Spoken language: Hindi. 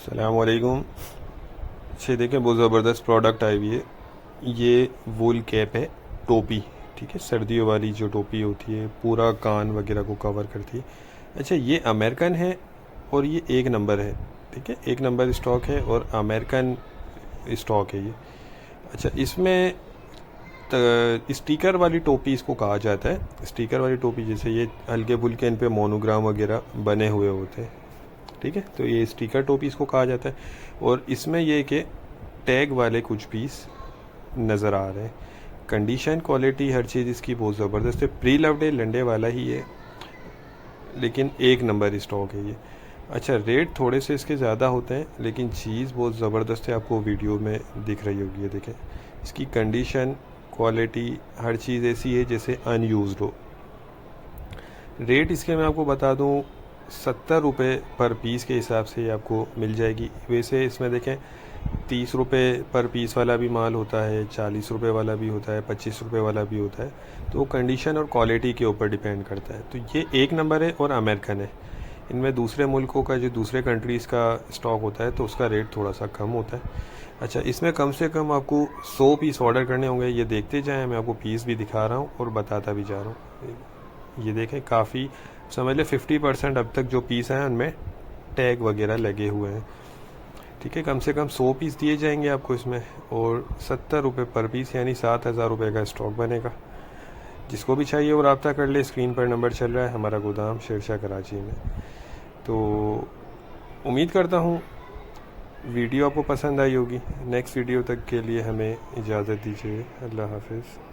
अस्सलामुअलैकुम। अच्छा देखें, बहुत ज़बरदस्त प्रोडक्ट आई हुई है। ये वूल कैप है, टोपी, ठीक है, सर्दियों वाली जो टोपी होती है, पूरा कान वगैरह को कवर करती है। अच्छा, ये अमेरिकन है और ये एक नंबर है, ठीक है, एक नंबर स्टॉक है और अमेरिकन स्टॉक है ये। अच्छा, इसमें स्टिकर वाली टोपी इसको कहा जाता है। स्टिकर वाली टोपी जैसे ये हल्के फुल्के इन पे मोनोग्राम वगैरह बने हुए होते हैं, ठीक है, तो ये स्टिकर टोपी इसको कहा जाता है। और इसमें ये कि टैग वाले कुछ पीस नज़र आ रहे हैं। कंडीशन, क्वालिटी, हर चीज़ इसकी बहुत ज़बरदस्त है। प्री लव्ड है, लंडे वाला ही है, लेकिन एक नंबर स्टॉक है ये। अच्छा, रेट थोड़े से इसके ज़्यादा होते हैं, लेकिन चीज़ बहुत ज़बरदस्त है, आपको वीडियो में दिख रही होगी। ये देखें, इसकी कंडीशन, क्वालिटी, हर चीज़ ऐसी है जैसे अनयूज्ड हो। रेट इसके मैं आपको बता दूं, 70 रुपये पर पीस के हिसाब से आपको मिल जाएगी। वैसे इसमें देखें, 30 रुपये पर पीस वाला भी माल होता है, 40 रुपये वाला भी होता है, 25 रुपये वाला भी होता है। तो कंडीशन और क्वालिटी के ऊपर डिपेंड करता है। तो ये एक नंबर है और अमेरिकन है। इनमें दूसरे मुल्कों का, जो दूसरे कंट्रीज़ का स्टॉक होता है, तो उसका रेट थोड़ा सा कम होता है। अच्छा, इसमें कम से कम आपको 100 पीस ऑर्डर करने होंगे। ये देखते जाएँ, मैं आपको पीस भी दिखा रहा हूँ और बताता भी जा रहा हूँ। ये देखें, काफ़ी, समझ लें 50% अब तक जो पीस हैं उनमें टैग वगैरह लगे हुए हैं, ठीक है। कम से कम 100 पीस दिए जाएंगे आपको इसमें, और 70 रुपये पर पीस, यानी 7,000 रुपये का स्टॉक बनेगा। जिसको भी चाहिए वो रब्ता कर ले, स्क्रीन पर नंबर चल रहा है, हमारा गोदाम शेरशाह कराची में। तो उम्मीद करता हूँ वीडियो आपको पसंद आई होगी। नेक्स्ट वीडियो तक के लिए हमें इजाज़त दीजिए। अल्लाह हाफिज़।